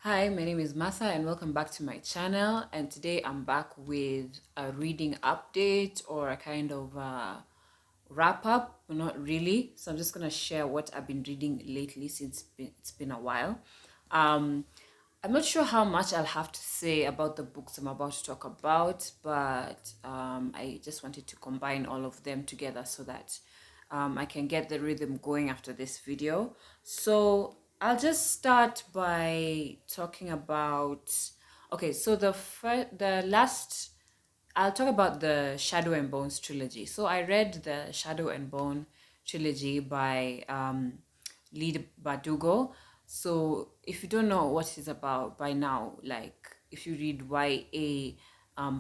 Hi, my name is Masa and welcome back to my channel. And today I'm back with a reading update or a kind of wrap up, but not really. So I'm just gonna share what I've been reading lately since it's been a while. Um, I'm not sure how much I'll have to say about the books I'm about to talk about, but I just wanted to combine all of them together so that I can get the rhythm going after this video. So I'll just start by talking about. Okay, so the last I'll talk about the Shadow and Bones trilogy. So I read the Shadow and Bone trilogy by Lee Bardugo. So if you don't know what it's about by now, like if you read YA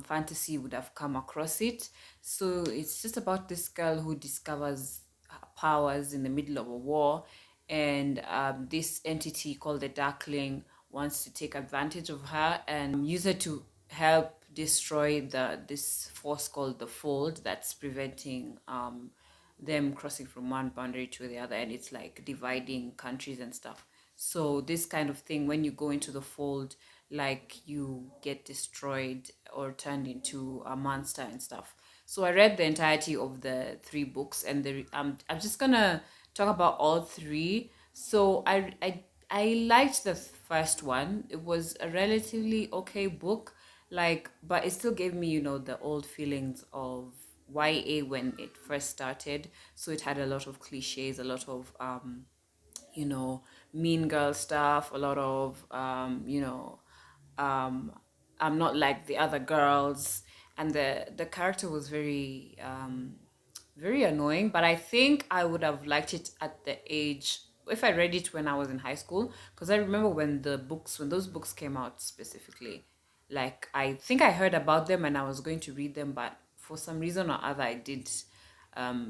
fantasy, you would have come across it. So it's just about this girl who discovers her powers in the middle of a war, and this entity called the Darkling wants to take advantage of her and use her to help destroy this force called the Fold that's preventing them crossing from one boundary to the other, and it's like dividing countries and stuff. So this kind of thing, when you go into the Fold, like you get destroyed or turned into a monster and stuff. So I read the entirety of the three books, and I'm just gonna talk about all three. So I liked the first one. It was a relatively okay book, like, but it still gave me, the old feelings of YA when it first started. So it had a lot of cliches, a lot of you know, mean girl stuff, a lot of um, I'm not like the other girls, and the character was very annoying. But I think I would have liked it at the age if I read it when I was in high school, because I remember when those books came out specifically. Like I think I heard about them and I was going to read them, but for some reason or other I did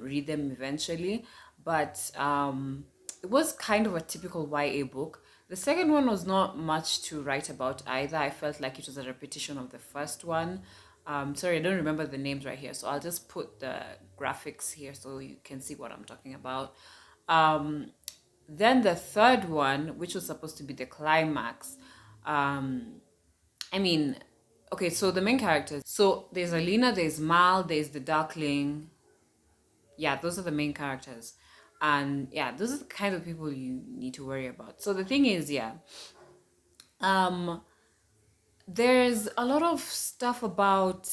read them eventually. But it was kind of a typical YA book. The second one was not much to write about either. I felt like it was a repetition of the first one. Sorry, I don't remember the names right here, so I'll just put the graphics here so you can see what I'm talking about. Um, then the third one, which was supposed to be the climax, um, I mean, okay, so the main characters. So there's Alina, there's Mal, there's the Darkling. Yeah, those are the main characters. And yeah, those are the kind of people you need to worry about. So the thing is, yeah, um, there's a lot of stuff about,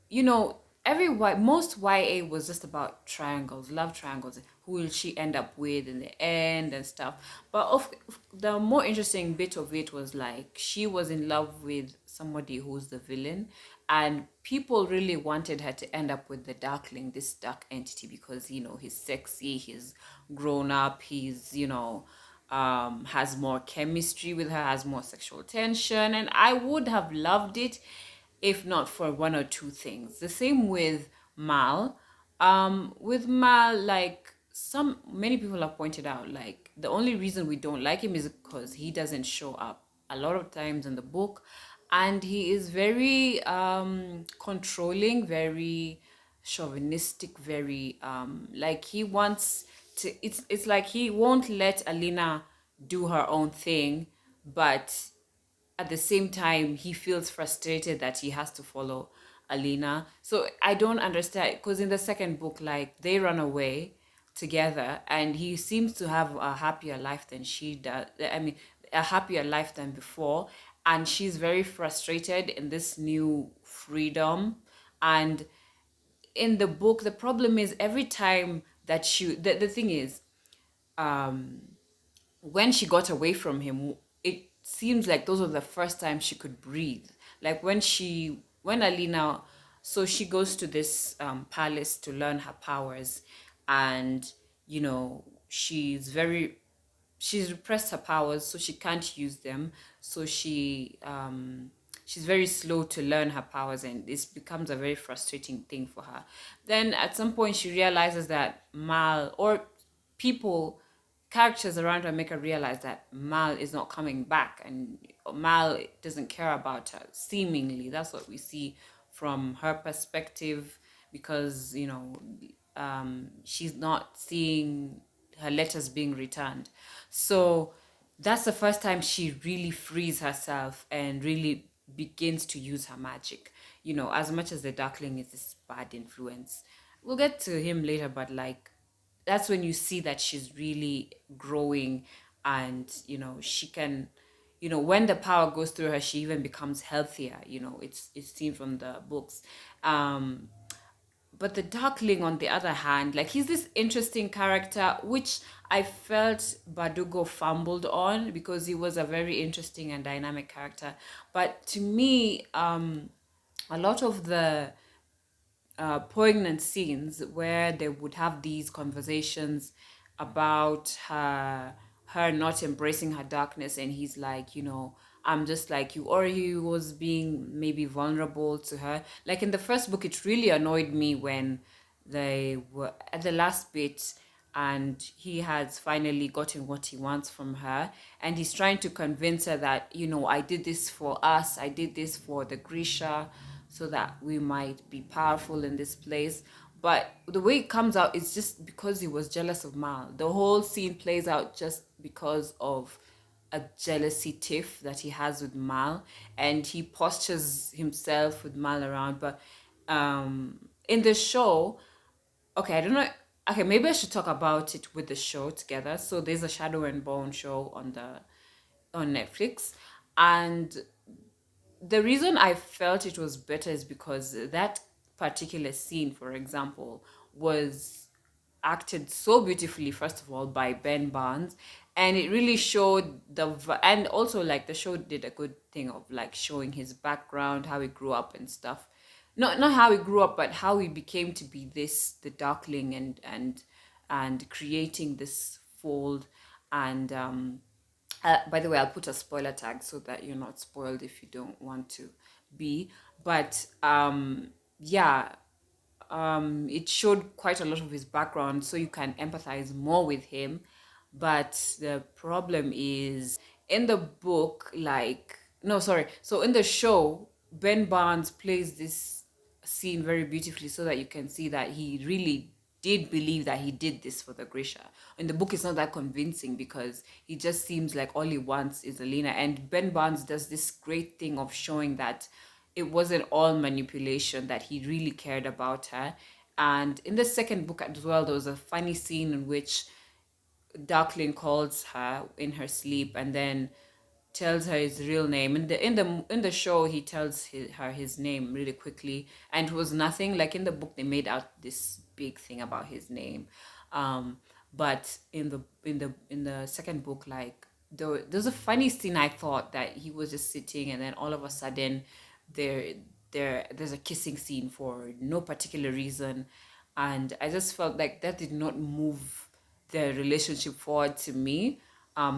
most YA was just about triangles, love triangles. Who will she end up with in the end and stuff? But the more interesting bit of it was like she was in love with somebody who's the villain, and people really wanted her to end up with the Darkling, this dark entity, because he's sexy, he's grown up, he's has more chemistry with her, has more sexual tension. And I would have loved it if not for one or two things. The same with Mal. With Mal, like many people have pointed out, like the only reason we don't like him is because he doesn't show up a lot of times in the book, and he is very controlling, very chauvinistic, very like he wants to. It's like he won't let Alina do her own thing, but at the same time he feels frustrated that he has to follow Alina. So I don't understand, because in the second book, like, they run away together and he seems to have a happier life than she does. I mean, a happier life than before, and she's very frustrated in this new freedom. And in the book, the problem is every time that the thing is, um when she got away from him, it seems like those were the first time she could breathe. Like when Alina, so she goes to this palace to learn her powers, and she's repressed her powers, so she can't use them. So she's very slow to learn her powers, and this becomes a very frustrating thing for her. Then at some point she realizes that Mal, or people, characters around her make her realize that Mal is not coming back, and Mal doesn't care about her. Seemingly, that's what we see from her perspective, because she's not seeing her letters being returned. So that's the first time she really frees herself and really begins to use her magic. As much as the Darkling is this bad influence, we'll get to him later, but like that's when you see that she's really growing, and she can, when the power goes through her, she even becomes healthier. It's seen from the books. But the Darkling, on the other hand, like he's this interesting character, which I felt Badugo fumbled on because he was a very interesting and dynamic character. But to me, a lot of the poignant scenes where they would have these conversations about her not embracing her darkness, and he's like, I'm just like you, or he was being maybe vulnerable to her. Like in the first book, it really annoyed me when they were at the last bit and he has finally gotten what he wants from her, and he's trying to convince her that, I did this for us, I did this for the Grisha, so that we might be powerful in this place. But the way it comes out is just because he was jealous of Mal. The whole scene plays out just because of a jealousy tiff that he has with Mal, and he postures himself with Mal around. But in the show, okay, I don't know. Okay, maybe I should talk about it with the show together. So there's a Shadow and Bone show on Netflix, and the reason I felt it was better is because that particular scene, for example, was acted so beautifully, first of all, by Ben Barnes, and it really showed and also like the show did a good thing of like showing his background, how he grew up and stuff. Not how he grew up, but how he became to be the Darkling, and creating this fold. And by the way, I'll put a spoiler tag so that you're not spoiled if you don't want to be. But yeah, it showed quite a lot of his background, so you can empathize more with him. But the problem is in the book, like, no, sorry. So in the show, Ben Barnes plays this scene very beautifully so that you can see that he really did believe that he did this for the Grisha. In the book, it's not that convincing because he just seems like all he wants is Alina. And Ben Barnes does this great thing of showing that it wasn't all manipulation, that he really cared about her. And in the second book as well, there was a funny scene in which Darkling calls her in her sleep and then tells her his real name. In the show, he tells her his name really quickly, and it was nothing. Like in the book, they made out this big thing about his name, but in the second book, like there's a funny scene. I thought that he was just sitting, and then all of a sudden, there there's a kissing scene for no particular reason, and I just felt like that did not move their relationship forward to me.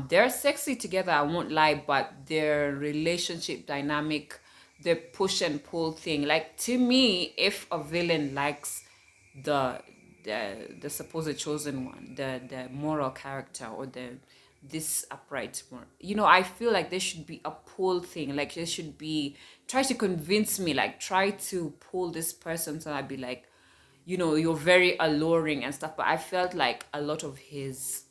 They're sexy together, I won't lie, but their relationship dynamic, the push and pull thing, like to me, if a villain likes the the supposed chosen one, the moral character, or this upright one, I feel like there should be a pull thing. Like there should be, try to convince me, like try to pull this person so I'd be like, you're very alluring and stuff. But I felt like a lot of his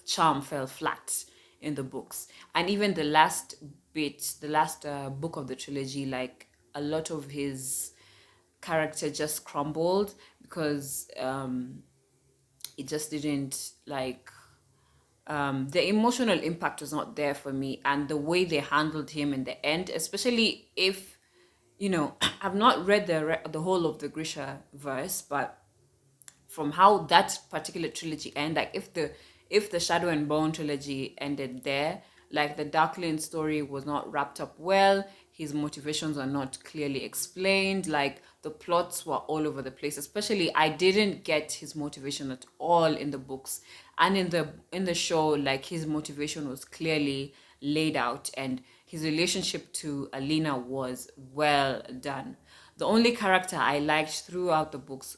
charm fell flat in the books. And even the last book of the trilogy, like a lot of his character just crumbled because it just didn't like, the emotional impact was not there for me, and the way they handled him in the end, especially if I've not read the whole of the Grisha verse, but from how that particular trilogy ended, like if the Shadow and Bone trilogy ended there, like the Darkling story was not wrapped up well, his motivations are not clearly explained, like the plots were all over the place. Especially, I didn't get his motivation at all in the books, and in the show, like his motivation was clearly laid out, and his relationship to Alina was well done. The only character I liked throughout the books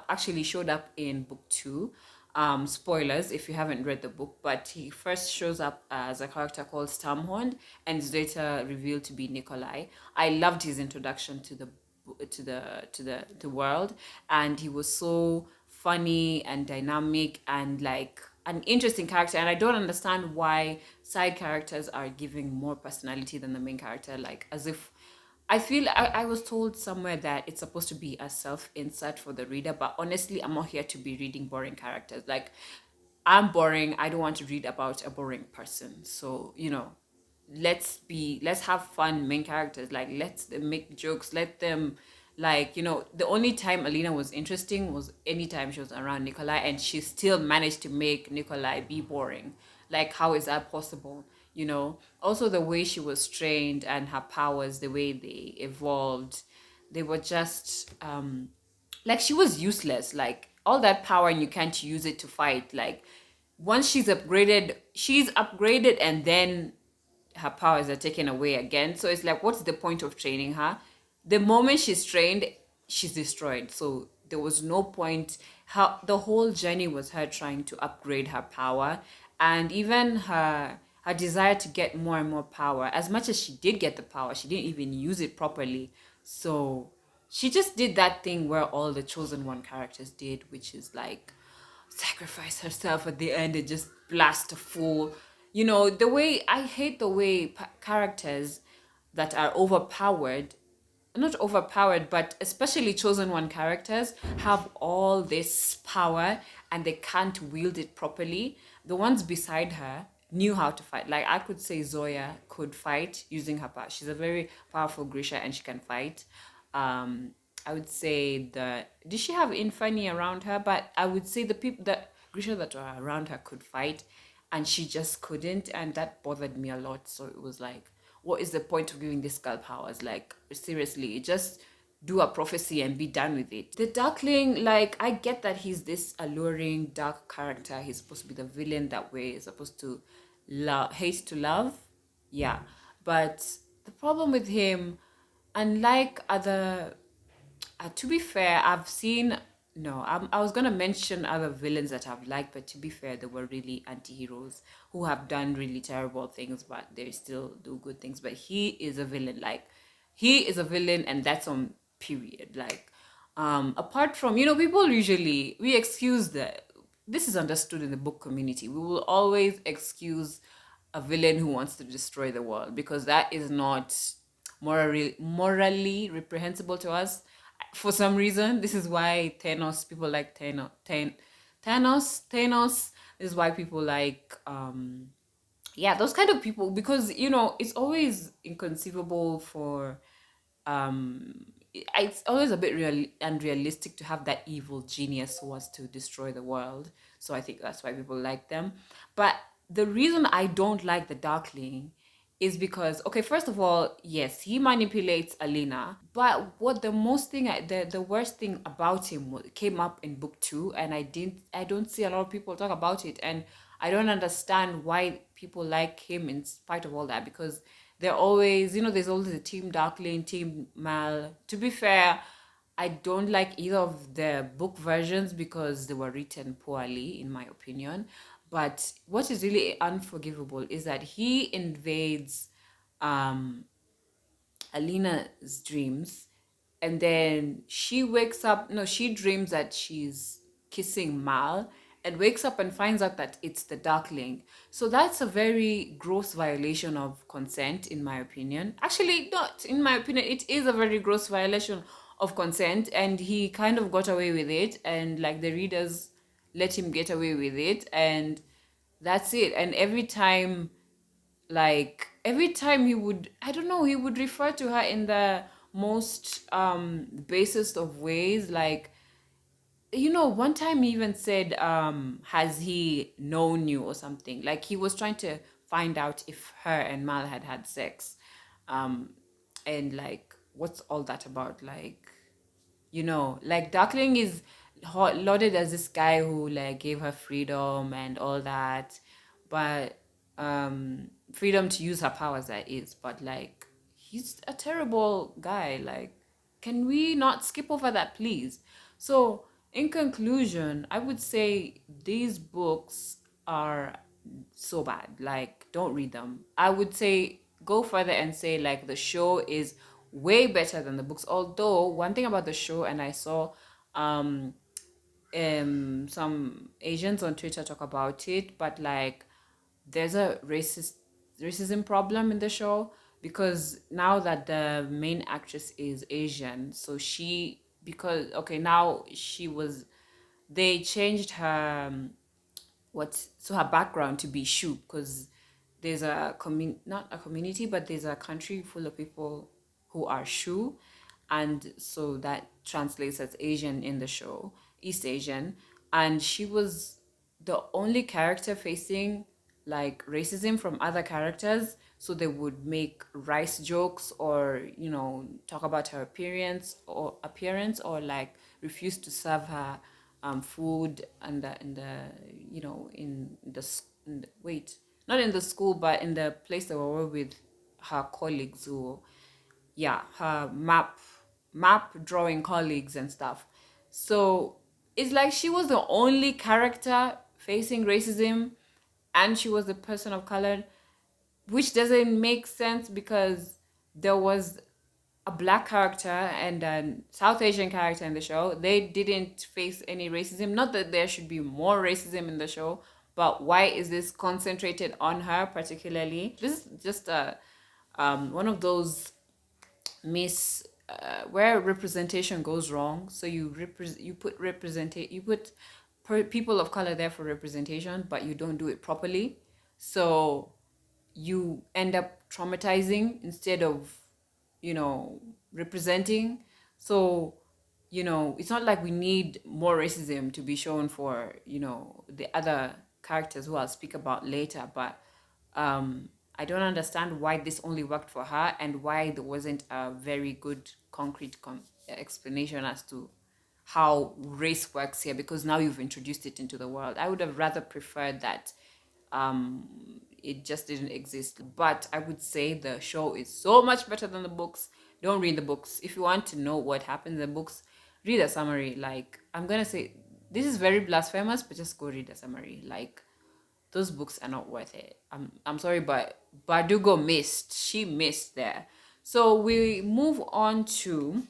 actually showed up in book two. Spoilers if you haven't read the book, but he first shows up as a character called Stamhorn, and is later revealed to be Nikolai. I loved his introduction to the world, and he was so funny and dynamic, and like an interesting character, and I don't understand why side characters are giving more personality than the main character. Like, as if I was told somewhere that it's supposed to be a self insert for the reader, but honestly, I'm not here to be reading boring characters. Like, I'm boring. I don't want to read about a boring person. So, let's have fun main characters. Like, let's them make jokes. Let them, like, the only time Alina was interesting was anytime she was around Nikolai, and she still managed to make Nikolai be boring. Like, how is that possible? Also the way she was trained and her powers, the way they evolved, they were just like, she was useless. Like, all that power and you can't use it to fight. Like, once she's upgraded, and then her powers are taken away again. So it's like, what's the point of training her? The moment she's trained, she's destroyed. So there was no point. How the whole journey was her trying to upgrade her power, and even her desire to get more and more power. As much as she did get the power, she didn't even use it properly. So she just did that thing where all the chosen one characters did, which is like sacrifice herself at the end and just blast a fool. The way I hate the way characters that are overpowered, not overpowered, but especially chosen one characters, have all this power and they can't wield it properly. The ones beside her knew how to fight. Like, I could say Zoya could fight using her power. She's a very powerful Grisha and she can fight. um I would say that, did she have Infani around her? But I would say the people that Grisha that were around her could fight, and she just couldn't, and that bothered me a lot. So it was like, what is the point of giving this girl powers? Like, seriously, just do a prophecy and be done with it. The Darkling, like, I get that he's this alluring dark character. He's supposed to be the villain that way. He's supposed to hate to love. Yeah. But the problem with him, unlike other to be fair, I've seen. No, I was gonna mention other villains that I've liked, but to be fair, they were really anti-heroes who have done really terrible things, but they still do good things. But he is a villain. Like, he is a villain, and that's on period. Like, apart from, people usually we excuse the. This is understood in the book community. We will always excuse a villain who wants to destroy the world because that is not morally reprehensible to us. For some reason, this is why Thanos, people like Thanos. This is why people like yeah, those kind of people, because it's always inconceivable for it's always a bit unrealistic to have that evil genius who wants to destroy the world. So I think that's why people like them. But the reason I don't like the Darkling is because, okay, first of all, yes, he manipulates Alina, but what the most thing the worst thing about him came up in book 2, and I don't see a lot of people talk about it, and I don't understand why people like him in spite of all that, because they're always, there's always a team Darkling, team Mal. To be fair, I don't like either of the book versions because they were written poorly, in my opinion. But what is really unforgivable is that he invades um, Alina's dreams, and then she wakes up. No, she dreams that she's kissing Mal, and wakes up and finds out that it's the Darkling. So that's a very gross violation of consent, in my opinion. Actually, not in my opinion, it is a very gross violation of consent, and he kind of got away with it, and like the readers let him get away with it, and that's it. And every time he would, I don't know, he would refer to her in the most basest of ways. Like, one time he even said, has he known you or something? Like, he was trying to find out if her and Mal had had sex. um and like, what's all that about? Like, Darkling is lauded as this guy who like gave her freedom and all that, but freedom to use her powers, that is. But like, he's a terrible guy. Like, can we not skip over that, please? So, in conclusion, I would say these books are so bad. Like, don't read them. I would say go further and say, like, the show is way better than the books. Although, one thing about the show, and I saw some Asians on Twitter talk about it, but like there's a racism problem in the show because now that the main actress is Asian, so she because okay now she was they changed her what so her background to be Shu because there's a not a community but there's a country full of people who are Shu, and so that translates as Asian in the show, East Asian, and she was the only character facing like racism from other characters, so they would make rice jokes or talk about her appearance or like refuse to serve her food and in the wait, not in the school but in the place they were with her colleagues who yeah, her map drawing colleagues and stuff. So it's like she was the only character facing racism and she was a person of color, which doesn't make sense because there was a black character and a South Asian character in the show. They didn't face any racism. Not that there should be more racism in the show, but why is this concentrated on her particularly? This is just a one of those miss where representation goes wrong. So you put people of color there for representation, but you don't do it properly. So you end up traumatizing instead of you know representing. So it's not like we need more racism to be shown for the other characters who I'll speak about later, but I don't understand why this only worked for her and why there wasn't a very good concrete explanation as to how race works here, because now you've introduced it into the world. I would have rather preferred that it just didn't exist. But I would say the show is so much better than the books. Don't read the books. If you want to know what happens in the books, read a summary. Like, I'm gonna say this is very blasphemous, but just go read a summary. Like, those books are not worth it. I'm sorry, but Bardugo missed. She missed there. So we move on to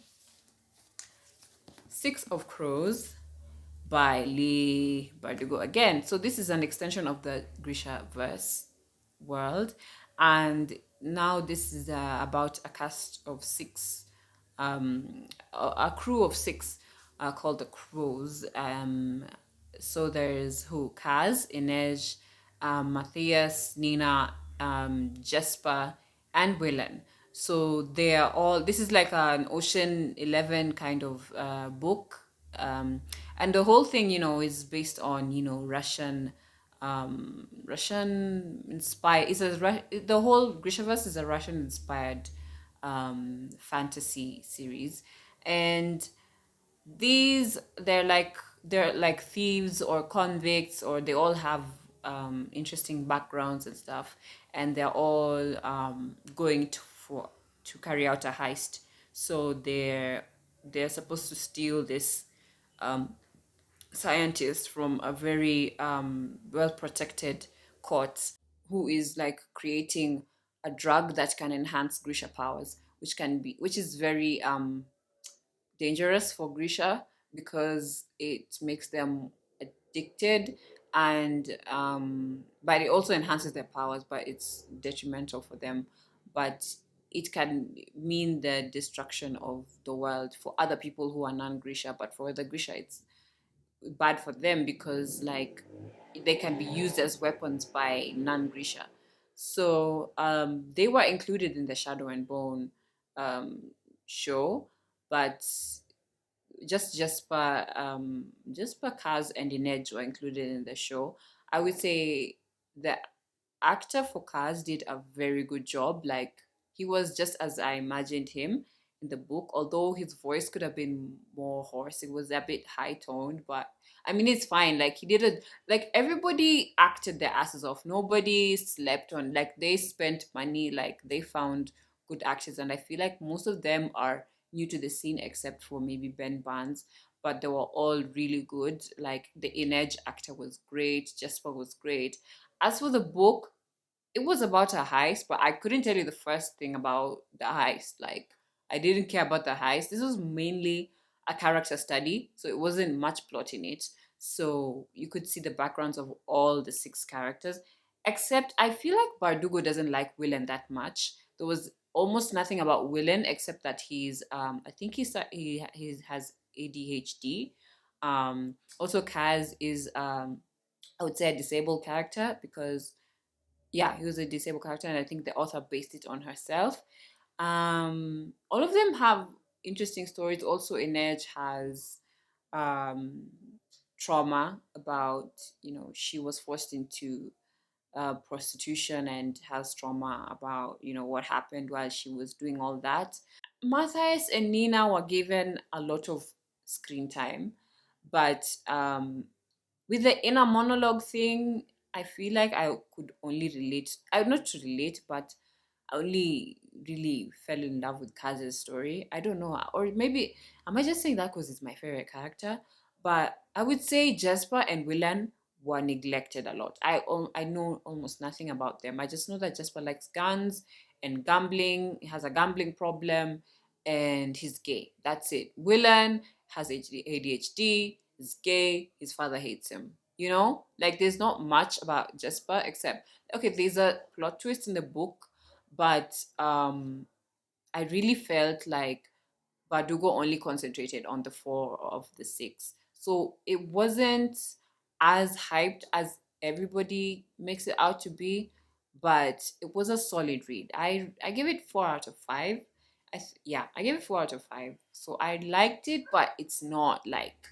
Six of Crows by Lee Bardugo again. So this is an extension of the Grisha verse world, and now this is about a cast of six, a crew of six, called the Crows. So there's who Kaz, Inej, Matthias, Nina, Jesper, and Willen. So they are all. This is like an Ocean 11 kind of book, and the whole thing, is based on Russian inspired. The whole Grishaverse is a Russian inspired fantasy series, and they're like thieves or convicts, or they all have interesting backgrounds and stuff, and they're all going to carry out a heist. So they're supposed to steal this scientist from a very well protected court, who is like creating a drug that can enhance Grisha powers, which is very dangerous for Grisha because it makes them addicted, and but it also enhances their powers, but it's detrimental for them. But it can mean the destruction of the world for other people who are non-Grisha, but for the Grisha it's bad for them because like they can be used as weapons by non-Grisha. So they were included in the Shadow and Bone show, but just Kaz and Inej were included in the show. I would say the actor for Kaz did a very good job. Like, he was just as I imagined him in the book, although his voice could have been more hoarse. It was a bit high toned, but I mean it's fine. Like, he did it, like everybody acted their asses off. Nobody slept on, like, they spent money, like they found good actors, and I feel like most of them are new to the scene except for maybe Ben Barnes, but they were all really good. Like, the Inej actor was great, Jesper was great. As for the book, it was about a heist, but I couldn't tell you the first thing about the heist. Like, I didn't care about the heist. This was mainly a character study, so it wasn't much plot in it. So you could see the backgrounds of all the six characters, except I feel like Bardugo doesn't like Willen that much. There was almost nothing about Willen except that he's I think he has ADHD. Also Kaz is I would say a disabled character because yeah, he was a disabled character, and I think the author based it on herself. All of them have interesting stories. Also, Inej has um, trauma about, she was forced into prostitution and has trauma about, what happened while she was doing all that. Matthias and Nina were given a lot of screen time, but with the inner monologue thing, I feel like I could only relate. I not to relate, but I only really fell in love with Kaz's story. I don't know, or maybe am I just saying that because it's my favorite character? But I would say Jasper and Willan were neglected a lot. I know almost nothing about them. I just know that Jasper likes guns and gambling. He has a gambling problem, and he's gay. That's it. Willan has ADHD. He's gay. His father hates him. Like there's not much about Jasper except okay, there's a plot twist in the book, but I really felt like Badugo only concentrated on the four of the six. So it wasn't as hyped as everybody makes it out to be, but it was a solid read. I give it 4 out of 5. Yeah, I gave it 4 out of 5. So I liked it, but it's not like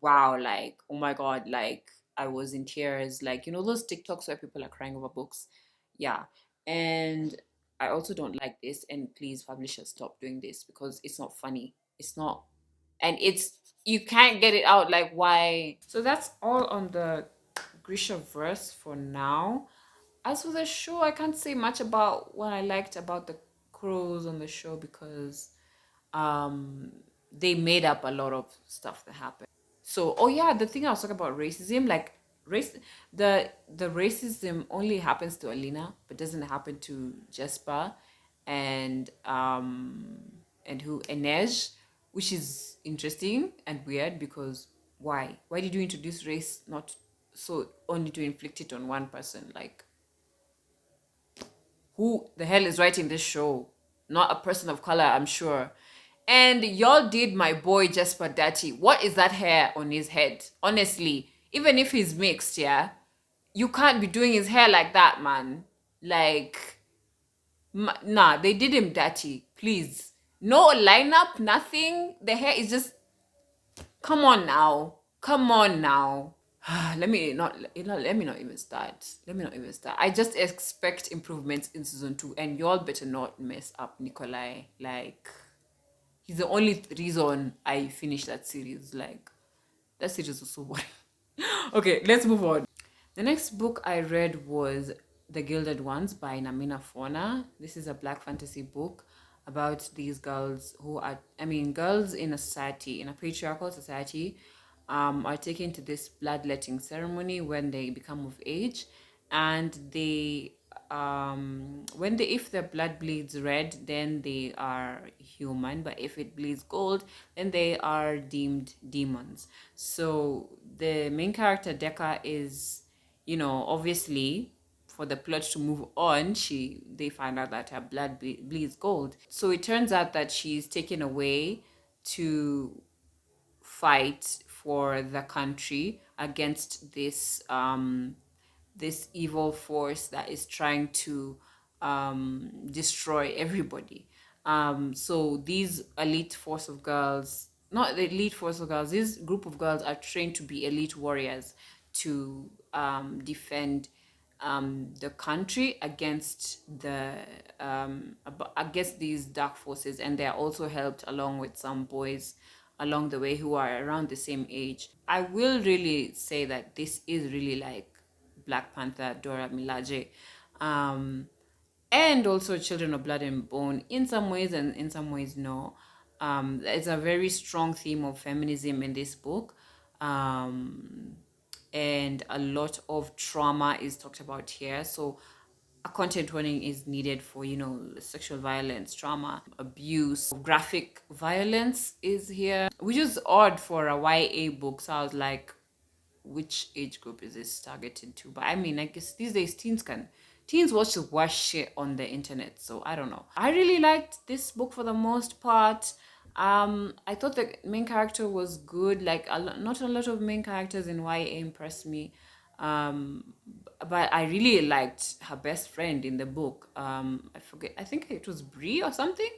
wow, like oh my god, like I was in tears, like those TikToks where people are crying over books. Yeah, and I also don't like this, and please, publishers, stop doing this because it's not funny. It's not, and it's you can't get it out. Like, why? So that's all on the Grisha verse for now. As for the show, I can't say much about what I liked about the crows on the show because um they made up a lot of stuff that happened. So, oh yeah, the thing I was talking about racism, like race, the racism only happens to Alina, but doesn't happen to Jesper, and who Enej, which is interesting and weird because why? Why did you introduce race not so only to inflict it on one person? Like, who the hell is writing this show? Not a person of color, I'm sure. And y'all did my boy Jasper dirty. What is that hair on his head? Honestly, even if he's mixed, yeah, you can't be doing his hair like that, man. Like, nah, they did him dirty. Please. No lineup, nothing. The hair is just, come on now. Come on now. Let me not even start. Let me not even start. I just expect improvements in season 2, and y'all better not mess up Nikolai. Like, he's the only reason I finished that series. Like, that series was so boring. Okay, let's move on. The next book I read was The Gilded Ones by Namina Fona. This is a black fantasy book about these girls who are, I mean, girls in a society, in a patriarchal society, are taken to this bloodletting ceremony when they become of age, and they when they if their blood bleeds red, then they are human, but if it bleeds gold, then they are deemed demons. So the main character Deka is, obviously for the plot to move on, they find out that her blood bleeds gold. So it turns out that she's taken away to fight for the country against this evil force that is trying to destroy everybody. So these elite force of girls, not the elite force of girls, this group of girls are trained to be elite warriors to defend the country against against these dark forces, and they are also helped along with some boys along the way who are around the same age. I will really say that this is really like Black Panther, Dora Milaje, and also Children of Blood and Bone in some ways, and in some ways no. It's a very strong theme of feminism in this book, and a lot of trauma is talked about here. So a content warning is needed for sexual violence, trauma, abuse, graphic violence is here, which is odd for a YA book. So I was like, which age group is this targeted to, but I mean, I guess these days teens watch the worst shit on the internet, so I don't know. I really liked this book for the most part. I thought the main character was good. Like not a lot of main characters in YA impressed me. But I really liked her best friend in the book. I forget. I think it was Brie or something.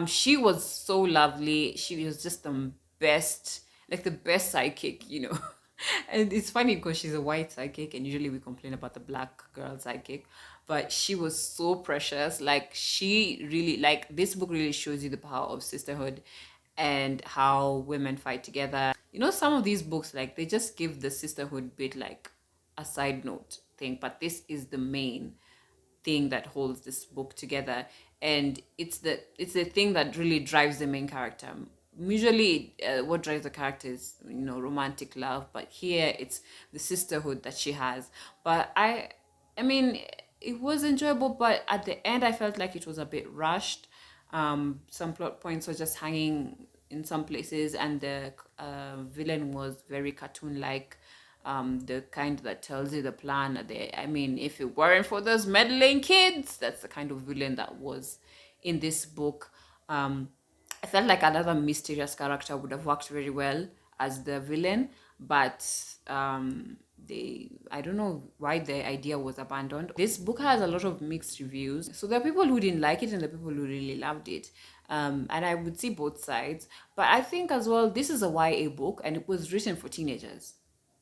She was so lovely. She was just the best, like the best sidekick, you know. And it's funny because she's a white sidekick, and usually we complain about the black girl sidekick. But she was so precious. Like she really, like this book really shows you the power of sisterhood and how women fight together. You know, some of these books, like they just give the sisterhood bit like a side note thing, but this is the main thing that holds this book together, and it's the thing that really drives the main character. Usually what drives the character is, you know, romantic love, but here it's the sisterhood that she has. But I mean, it was enjoyable, but at the end I felt like it was a bit rushed. Some plot points were just hanging in some places, and the villain was very cartoon like, the kind that tells you the plan. I mean, if it weren't for those meddling kids, that's the kind of villain that was in this book. I felt like another mysterious character would have worked very well as the villain, but I don't know why the idea was abandoned. This book has a lot of mixed reviews, so there are people who didn't like it and the people who really loved it. And I would see both sides, but I think as well this is a YA book and it was written for teenagers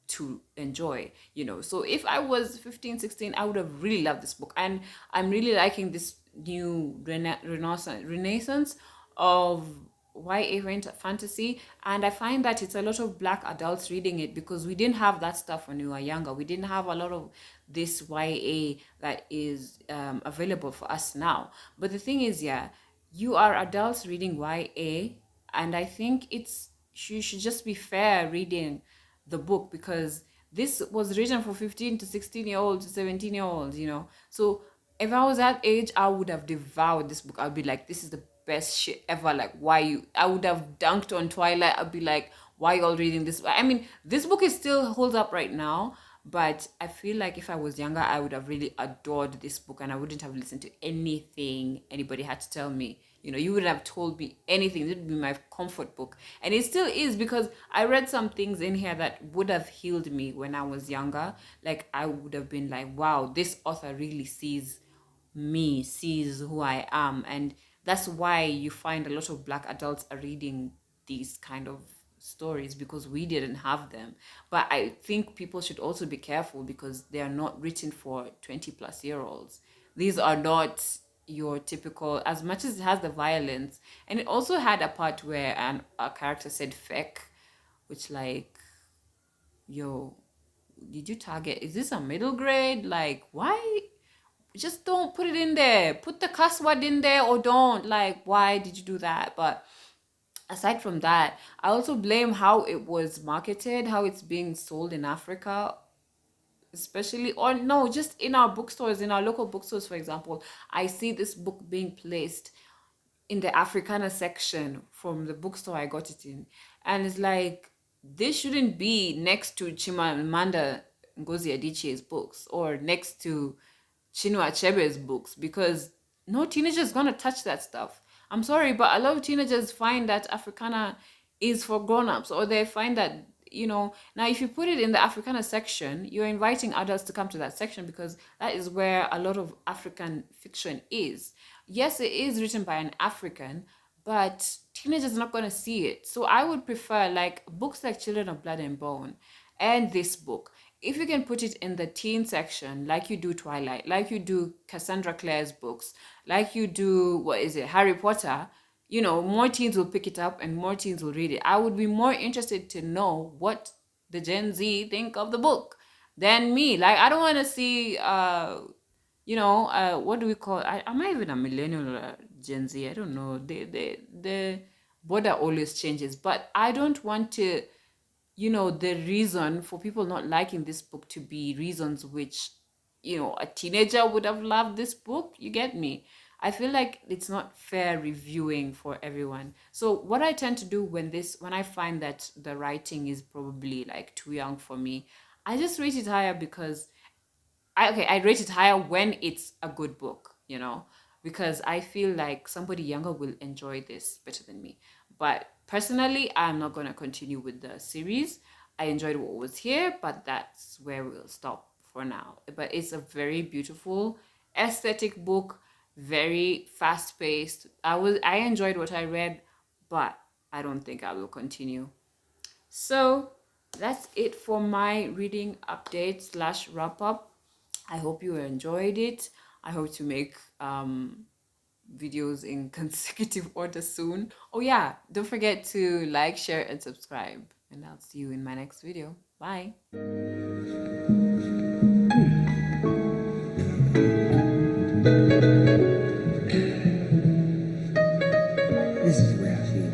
to enjoy, you know. So if I was 15, 16, I would have really loved this book, and I'm really liking this new renaissance of YA fantasy. And I find that it's a lot of black adults reading it, because we didn't have that stuff when we were younger. We didn't have a lot of this YA that is available for us now. But the thing is, yeah, you are adults reading YA, and I think you should just be fair reading the book, because this was written for 15 to 16-year-olds to 17-year-olds, you know. So if I was that age, I would have devoured this book. I'd be like, this is the best shit ever. Like, why you? I would have dunked on Twilight. I'd be like, why you all reading this? I mean, this book is still holds up right now, but I feel like if I was younger, I would have really adored this book, and I wouldn't have listened to anything anybody had to tell me. You know, you wouldn't have told me anything. It would be my comfort book. And it still is, because I read some things in here that would have healed me when I was younger. Like, I would have been like, wow, this author really sees me, sees who I am. And that's why you find a lot of black adults are reading these kind of stories, because we didn't have them. But I think people should also be careful, because they are not written for 20-plus-year-olds. These are not your typical, as much as it has the violence. And it also had a part where a character said feck, which, like, yo, did you target, is this a middle grade? Like, why? Just don't put it in there. Put the cuss word in there, or don't. Like, why did you do that? But aside from that, I also blame how it was marketed, how it's being sold in Africa, especially, or no, just in our bookstores, in our local bookstores, for example. I see this book being placed in the Africana section from the bookstore I got it in. And it's like, this shouldn't be next to Chimamanda Ngozi Adichie's books, or next to Chinua Achebe's books, because no teenager is gonna touch that stuff. I'm sorry, but a lot of teenagers find that Africana is for grown-ups, or they find that, you know, now if you put it in the Africana section, you're inviting adults to come to that section, because that is where a lot of African fiction is. Yes, it is written by an African, but teenagers are not going to see it. So I would prefer like books like Children of Blood and Bone and this book. If you can put it in the teen section, like you do Twilight, like you do Cassandra Clare's books, like you do, what is it, Harry Potter, you know, more teens will pick it up and more teens will read it. I would be more interested to know what the Gen Z think of the book than me. Like, I don't want to see, what do we call, am I even a millennial or a Gen Z? I don't know. The border always changes, but I don't want to, the reason for people not liking this book to be reasons which, a teenager would have loved this book. You get me? I feel like it's not fair reviewing for everyone. So what I tend to do when I find that the writing is probably like too young for me, I just rate it higher because I rate it higher when it's a good book, because I feel like somebody younger will enjoy this better than me. But personally, I'm not gonna continue with the series. I enjoyed what was here, but that's where we'll stop for now. But it's a very beautiful, aesthetic book, very fast paced. I enjoyed what I read, but I don't think I will continue. So that's it for my reading update slash wrap up. I hope you enjoyed it. I hope to make videos in consecutive order soon. Oh yeah, don't forget to like, share, and subscribe. And I'll see you in my next video. Bye. This is where I feel.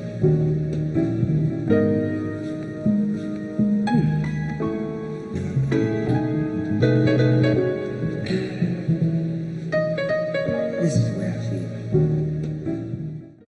This is where I feel.